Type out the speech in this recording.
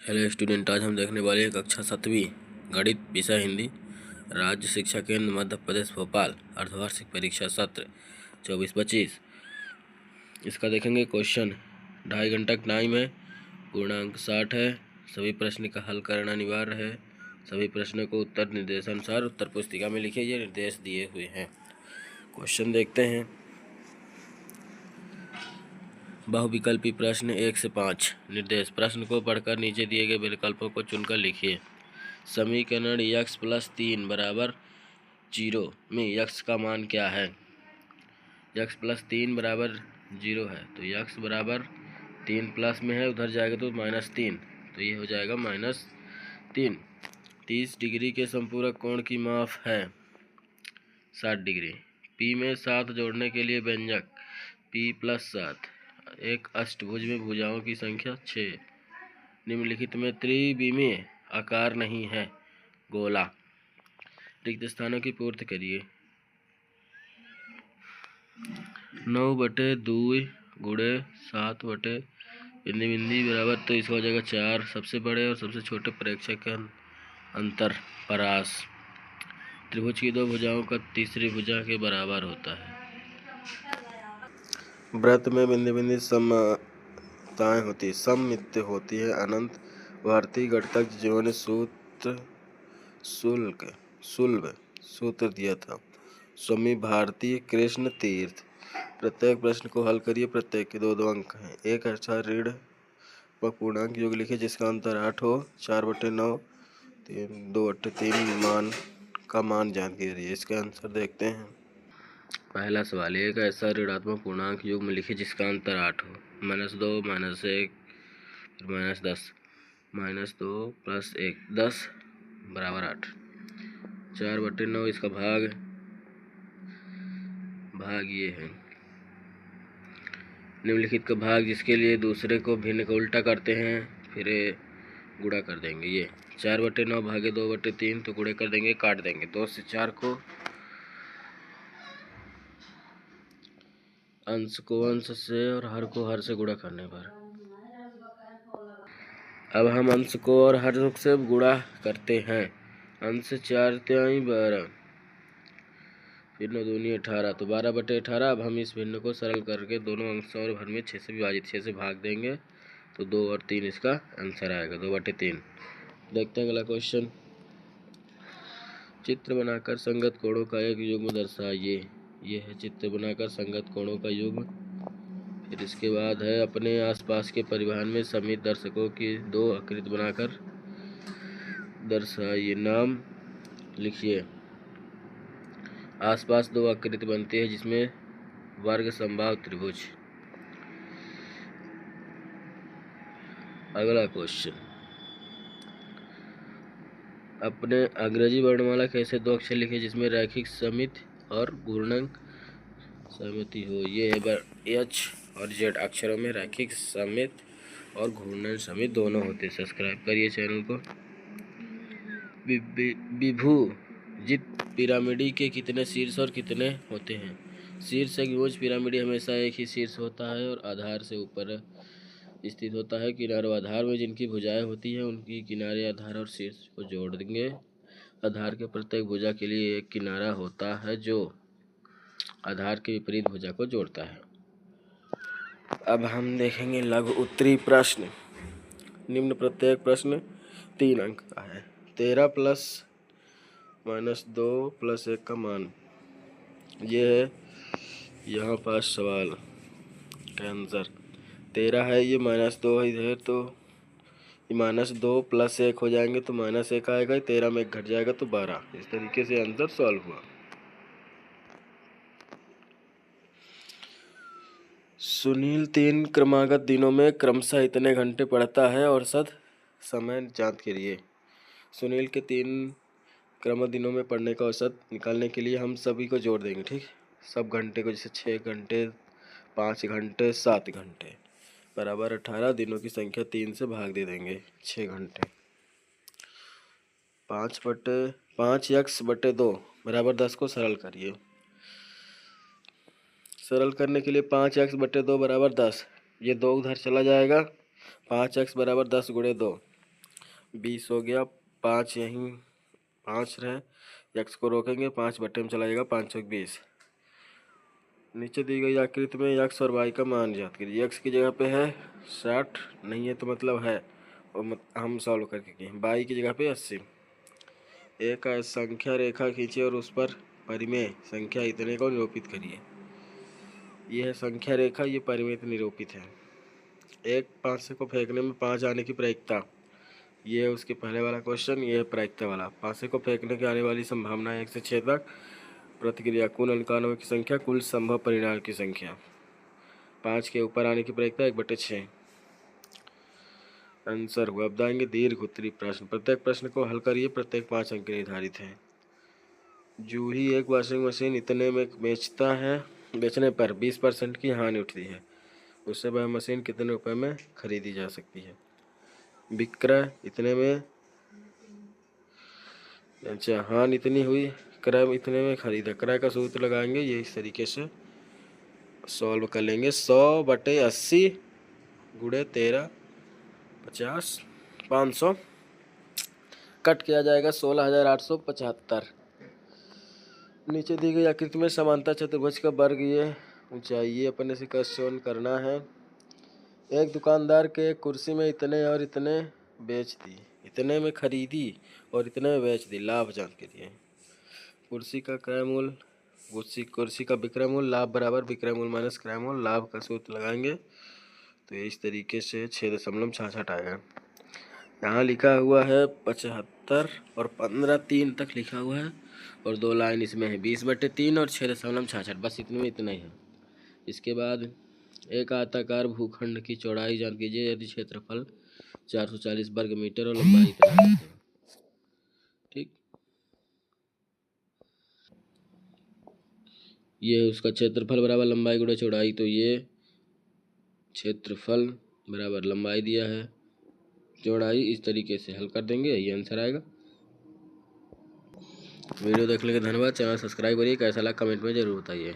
Hello student, आज हम देखने वाले हैं कक्षा 7वीं गणित विषय हिंदी, राज्य शिक्षा केंद्र मध्य प्रदेश भोपाल, अर्धवार्षिक परीक्षा सत्र 24-25। इसका देखेंगे क्वेश्चन। 2.5 घंटा का टाइम है, पूर्णांक 60 है। सभी प्रश्न का हल करना अनिवार्य है। सभी प्रश्नों को उत्तर निर्देशानुसार उत्तर पुस्तिका में लिखे ये निर्देश दिए हुए हैं। क्वेश्चन देखते हैं। बहुविकल्पी प्रश्न 1 से 5। निर्देश: प्रश्न को पढ़कर नीचे दिए गए विकल्पों को चुनकर लिखिए। समीकरण x + 3 = 0 में x का मान क्या है? x + 3 = 0 है, तो x बराबर 3 प्लस में है, उधर जाएगा तो -3, तो ये हो जाएगा -3। 30 डिग्री के समपूरक कोण की माप है 60 डिग्री। p में 7 जोड़ने के लिए व्यंजक p + 7। एक अष्टभुज में भुजाओं की संख्या 6। निम्नलिखित में त्रिविमीय आकार नहीं है। गोला। रिक्त स्थानों की पूर्ति करिए। 9/2 × 7 बिंदी बराबर, तो इसका हो जाएगा 4। सबसे बड़े और सबसे छोटे प्रेक्षक का अंतर परास। त्रिभुज की दो भुजाओं का तीसरी भुजा के बराबर होता है। वृत्त में बिंदी समताएं होती है, सममिति होती है। अनंत भारतीय गणितज्ञ जिन्होंने सुलभ सूत्र दिया था, स्वामी भारती कृष्ण तीर्थ। प्रत्येक प्रश्न को हल करिए। प्रत्येक के 2-2 अंक हैं। एक ऐसा ऋण व पूर्णांक योग लिखिए जिसका अंतर 8 हो। 4/9 2/3 का मान जानकारी दीजिए। इसका आंसर देखते हैं। पहला सवाल: एक ऐसा ऋणात्मक पूर्णांक युग्म लिखिए जिसका अंतर 8 हो। -2 -1 फिर -10, -2 + 1 10 = 8। 4/9 इसका भाग ये है। निम्नलिखित का भाग जिसके लिए दूसरे को भिन्न को उल्टा करते हैं, फिर गुणा कर देंगे। ये 4/9 भागे 2/3, तो गुणे कर देंगे, काट देंगे। 2 से 4 को अंश को अंश से और हर को हर से गुणा करने पर। अब हम अंश को और हर से गुणा करते हैं। अंश 4 × 12, फिर 9 दूनी 18, तो 12/18। अब हम इस भिन्न को सरल करके दोनों अंश और भर में 6 से विभाजित, 6 से भाग देंगे, तो 2 और 3 इसका आंसर आएगा, 2/3। देखते हैं अगला क्वेश्चन। चित्र बनाकर संगत कोणों का एक युग्म दर्शाइए। ये है चित्र बनाकर संगत कोणों का युग्म। फिर इसके बाद है अपने आसपास के परिवहन में समित दर्शकों की 2 आकृति बनाकर दर्शाइए। नाम लिखिए। आसपास 2 आकृति बनती है जिसमें वर्ग समबाहु त्रिभुज। अगला क्वेश्चन: अपने अंग्रेजी वर्णमाला के ऐसे 2 अक्षर लिखिए जिसमें रैखिक समित और घूर्णक सहमति हो। ये है H और Z अक्षरों में रैखिक समित और घूर्णन समित दोनों होते हैं। सब्सक्राइब करिए चैनल को। विभुजित पिरामिड के कितने शीर्ष और कितने होते हैं? शीर्ष एक विभुज पिरामिड हमेशा एक ही शीर्ष होता है और आधार से ऊपर स्थित होता है। किनारे आधार में जिनकी भुजाएं होती हैं उनकी किनारे आधार और शीर्ष को जोड़ देंगे। आधार के प्रत्येक भुजा के लिए एक किनारा होता है जो आधार के विपरीत भुजा को जोड़ता है। अब हम देखेंगे लघु उत्तरीय प्रश्न। निम्न प्रत्येक प्रश्न 3 अंक का है। 13 + -2 + 1 का मान। ये है यहाँ पास सवाल का आंसर। 13 है, ये -2 है इधर, तो ये -2 + 1 हो जाएंगे तो -1 आएगा। 13 में 1 घट जाएगा तो 12। इस तरीके से आंसर सॉल्व हुआ। सुनील 3 क्रमागत दिनों में क्रमशः इतने घंटे पढ़ता है। औसत समय ज्ञात करिए। सुनील के 3 क्रम दिनों में पढ़ने का औसत निकालने के लिए हम सभी को जोड़ देंगे। ठीक, सब घंटे को, जैसे 6 घंटे, 5 घंटे, 7 घंटे बराबर 18। दिनों की संख्या 3 से भाग दे देंगे। 6 घंटे 5x/2 बराबर 10 को सरल करिए। सरल करने के लिए 5x/2 बराबर 10, ये 2 उधर चला जाएगा। 5x बराबर 10 × 2, 20 हो गया, 5 यहीं 5 रहे, x को रोकेंगे 5 बटे में चला जाएगा, 5 चौक 20। नीचे दी गई आकृति में x और y का मान ज्ञात कीजिए। x की जगह पे है 60, नहीं है तो मतलब है, और हम सॉल्व करके किए। y की जगह पे 80। एक संख्या रेखा खींचिए और उस पर परिमेय संख्या इतने को निरूपित करिए। ये है संख्या रेखा, ये परिमेय निरूपित है। एक 5 को फेंकने में 5 आने की प्रायिकता, ये है उसके पहले वाला क्वेश्चन, ये है प्रायिकता वाला। 5 को फेंकने की आने वाली संभावना 1 से 6 तक, प्रतिक्रिया कुल अंकानों की संख्या, कुल संभव परिणाम की संख्या। 5 के ऊपर आने की प्रायिकता 1/6। आंसर हुआ। अब दाएंगे दीर्घ उत्तरी प्रश्न। प्रत्येक प्रश्न को हल करिए, प्रत्येक 5 अंक निर्धारित हैं। जूही एक वॉशिंग मशीन इतने में बेचता है, बेचने पर 20% की हानि उठती है, उससे वह मशीन कितने रुपए में खरीदी जा सकती है। विक्रय इतने में, अच्छा हानि इतनी हुई, क्रय इतने में खरीदा। क्रय का सूत्र लगाएंगे, ये इस तरीके से सॉल्व कर लेंगे। 100/80 गुणे 13 50 500 कट किया जाएगा 16,875। नीचे दी गई आकृति में समांतर चतुर्भुज का वर्ग ये ऊंचाई, ये अपने से क्वेश्चन करना है। एक दुकानदार के कुर्सी में इतने और इतने बेच दी, इतने में खरीदी और इतने में बेच दी, लाभ जान के लिए। कुर्सी का क्रय मूल्य, कुर्सी का विक्रय मूल्य, लाभ बराबर विक्रय मूल्य माइनस क्रय मूल्य, लाभ का सूत्र लगाएंगे तो इस तरीके से 6.66 आएगा। यहाँ लिखा हुआ है 75 और 15 3 तक लिखा हुआ है, और 2 लाइन इसमें है 20/3 और 6.66, बस इतने में इतना ही है। इसके बाद एक आयताकार भूखंड की चौड़ाई जान कीजिए यदि क्षेत्रफल 440 वर्ग मीटर और लंबाई इतना है। ठीक, ये उसका क्षेत्रफल बराबर लंबाई गुणा चौड़ाई, तो ये क्षेत्रफल बराबर लंबाई दिया है, चौड़ाई, इस तरीके से हल कर देंगे, ये आंसर आएगा। वीडियो देखने के धन्यवाद। चैनल सब्सक्राइब करिए, कैसा लगा कमेंट में ज़रूर बताइए।